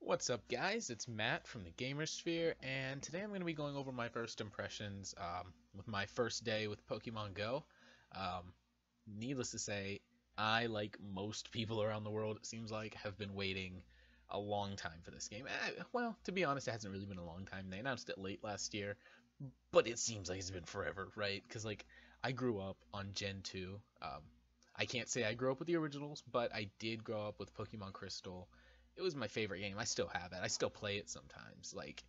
What's up, guys? It's Matt from the Gamersphere, and today I'm going to be going over my first impressions with my first day with Pokemon Go. Um, Needless to say, I, like most people around the world, it seems like, have been waiting a long time for this game. Well, to be honest, it hasn't really been a long time. They announced it late last year, but it seems like it's been forever, right? Because, like, I grew up on Gen 2. I can't say I grew up with the originals, but I did grow up with Pokemon Crystal. It was my favorite game. I still have it. I still play it sometimes. Like,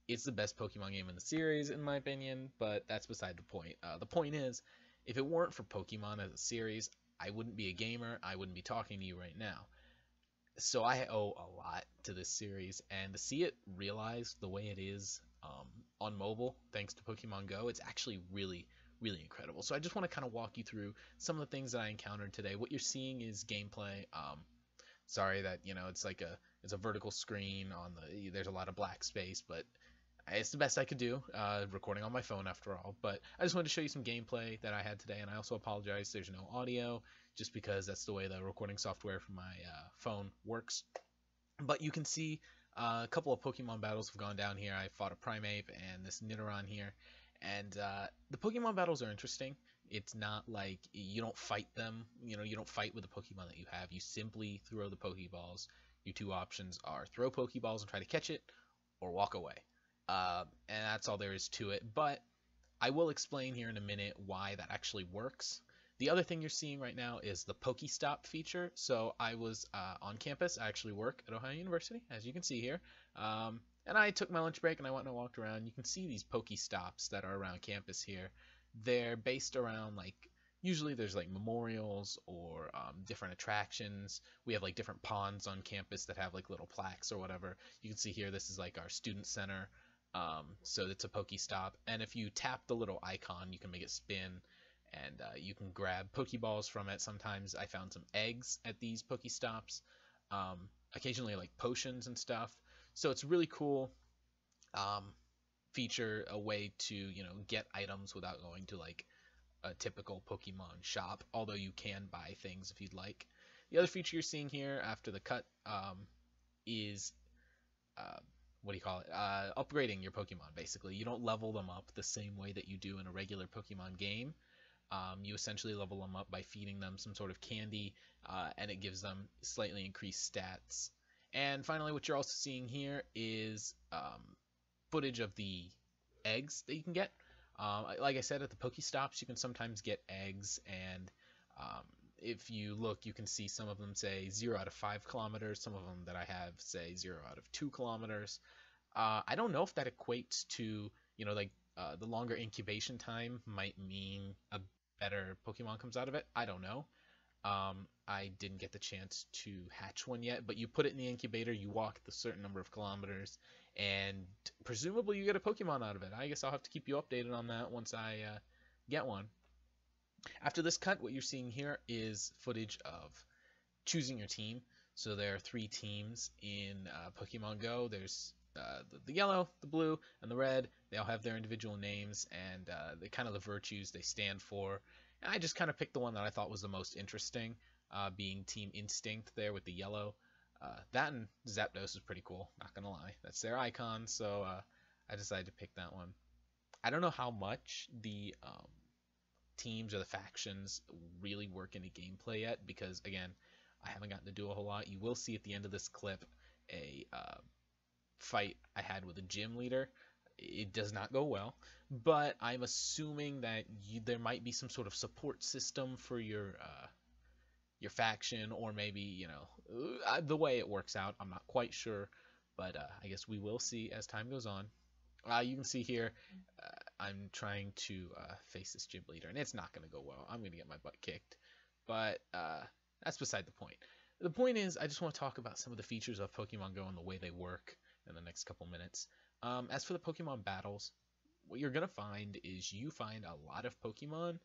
it's the best Pokemon game in the series, in my opinion, but that's beside the point. The point is, if it weren't for Pokemon as a series, I wouldn't be a gamer. I wouldn't be talking to you right now. So I owe a lot to this series, and to see it realized the way it is on mobile, thanks to Pokemon Go, it's actually really, really incredible. So I just want to kind of walk you through some of the things that I encountered today. What you're seeing is gameplay. Sorry that it's a vertical screen on there's a lot of black space, but it's the best I could do, recording on my phone after all. But I just wanted to show you some gameplay that I had today, and I also apologize there's no audio, just because that's the way the recording software for my phone works. But you can see a couple of Pokemon battles have gone down here. I fought a Primeape and this Nidoran here, and the Pokemon battles are interesting. It's not like you don't fight them. You don't fight with the Pokemon that you have. You simply throw the Pokeballs. Your two options are throw Pokeballs and try to catch it, or walk away. And that's all there is to it. But I will explain here in a minute why that actually works. The other thing you're seeing right now is the Pokestop feature. So I was on campus. I actually work at Ohio University, as you can see here. And I took my lunch break and I went and walked around. You can see these Pokestops that are around campus here. They're based around, like, usually there's like memorials or different attractions. We have like different ponds on campus that have like little plaques or whatever. You can see here, this is like our student center. So it's a Pokestop, and if you tap the little icon, you can make it spin, and you can grab Pokeballs from it. Sometimes I found some eggs at these Pokestops, occasionally like potions and stuff. So it's really cool um, feature, a way to get items without going to like a typical Pokemon shop. Although you can buy things if you'd like. The other feature you're seeing here after the cut is uh, what do you call it? Upgrading your Pokemon, basically. You don't level them up the same way that you do in a regular Pokemon game. You essentially level them up by feeding them some sort of candy, and it gives them slightly increased stats. And finally, what you're also seeing here is footage of the eggs that you can get. Like I said, at the Pokestops, you can sometimes get eggs, and if you look, you can see some of them say 0 out of 5 kilometers. Some of them that I have say 0 out of 2 kilometers. I don't know if that equates to, the longer incubation time might mean a better Pokemon comes out of it. I don't know. I didn't get the chance to hatch one yet, but you put it in the incubator, you walk the certain number of kilometers, and presumably you get a Pokemon out of it. I guess I'll have to keep you updated on that once I get one. After this cut, what you're seeing here is footage of choosing your team. So there are 3 teams in Pokemon Go. There's the yellow, the blue, and the red. They all have their individual names and the kind of the virtues they stand for. And I just kind of picked the one that I thought was the most interesting, being Team Instinct there with the yellow. That and Zapdos is pretty cool, not gonna lie. That's their icon, so I decided to pick that one. I don't know how much the teams or the factions really work into gameplay yet, because again, I haven't gotten to do a whole lot. You will see at the end of this clip a fight I had with a gym leader. It does not go well, but I'm assuming that there might be some sort of support system for your faction, or maybe the way it works out. I'm not quite sure, but I guess we will see as time goes on. You can see here, I'm trying to face this gym leader, and it's not going to go well. I'm going to get my butt kicked, but that's beside the point. The point is, I just want to talk about some of the features of Pokemon Go and the way they work in the next couple minutes. As for the Pokemon battles, what you're going to find is you find a lot of Pokemon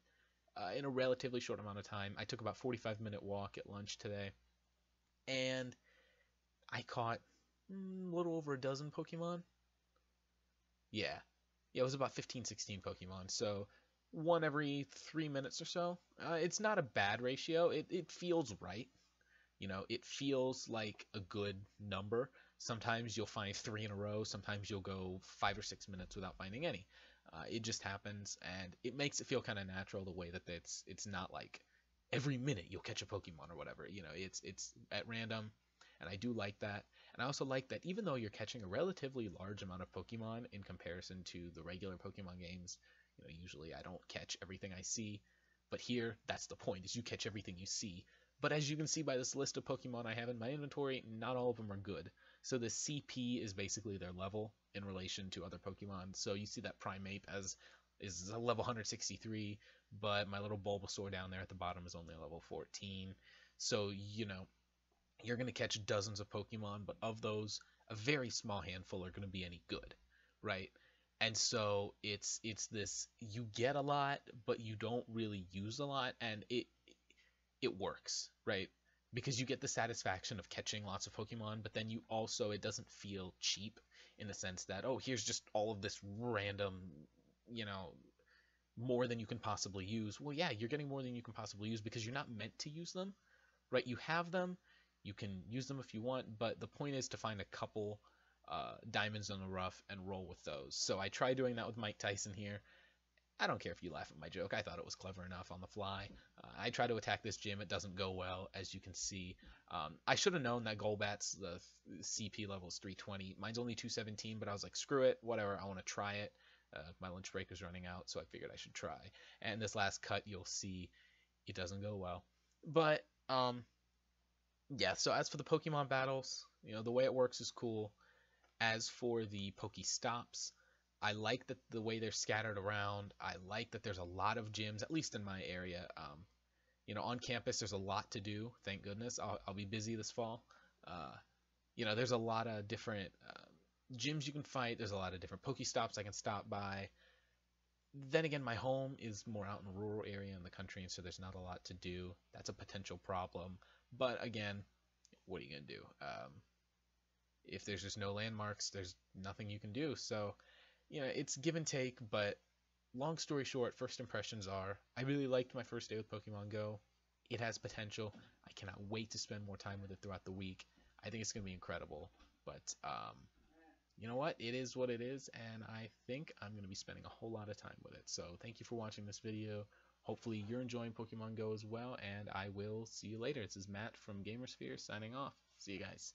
in a relatively short amount of time. I took about 45-minute walk at lunch today, and I caught a little over a dozen Pokemon. Yeah. Yeah, it was about 15, 16 Pokemon. So one every 3 minutes or so. It's not a bad ratio. It feels right. It feels like a good number. Sometimes you'll find 3 in a row. Sometimes you'll go 5 or 6 minutes without finding any. It just happens, and it makes it feel kind of natural the way that it's not like every minute you'll catch a Pokemon or whatever. It's at random, and I do like that. And I also like that even though you're catching a relatively large amount of Pokemon in comparison to the regular Pokemon games, usually I don't catch everything I see, but here that's the point, is you catch everything you see. But as you can see by this list of Pokemon I have in my inventory, not all of them are good. So the CP is basically their level in relation to other Pokemon. So you see that Primeape is a level 163, but my little Bulbasaur down there at the bottom is only a level 14. So you're going to catch dozens of Pokemon, but of those, a very small handful are going to be any good, right? And so it's this, you get a lot, but you don't really use a lot, and it works, right? Because you get the satisfaction of catching lots of Pokemon, but then you also, it doesn't feel cheap in the sense that, oh, here's just all of this random, you know, more than you can possibly use. Well, yeah, you're getting more than you can possibly use because you're not meant to use them, right? You have them, you can use them if you want, but the point is to find a couple diamonds in the rough and roll with those. So I try doing that with Mike Tyson here. I don't care if you laugh at my joke. I thought it was clever enough on the fly. I try to attack this gym. It doesn't go well, as you can see. I should have known that Golbat's the CP level is 320. Mine's only 217, but I was like, screw it, whatever. I want to try it. My lunch break was running out, so I figured I should try. And this last cut, you'll see it doesn't go well. But yeah. So as for the Pokemon battles, the way it works is cool. As for the Pokestops, I like that the way they're scattered around. I like that there's a lot of gyms, at least in my area. On campus, there's a lot to do. Thank goodness. I'll be busy this fall. Uh, there's a lot of different gyms you can fight. There's a lot of different Pokestops I can stop by. Then again, my home is more out in a rural area in the country, and so there's not a lot to do. That's a potential problem. But again, what are you gonna do? If there's just no landmarks, there's nothing you can do. So it's give and take, but long story short, first impressions are I really liked my first day with Pokemon Go. It has potential. I cannot wait to spend more time with it throughout the week. I think it's going to be incredible. But you know what? It is what it is, and I think I'm going to be spending a whole lot of time with it. So thank you for watching this video. Hopefully you're enjoying Pokemon Go as well, and I will see you later. This is Matt from Gamersphere signing off. See you guys.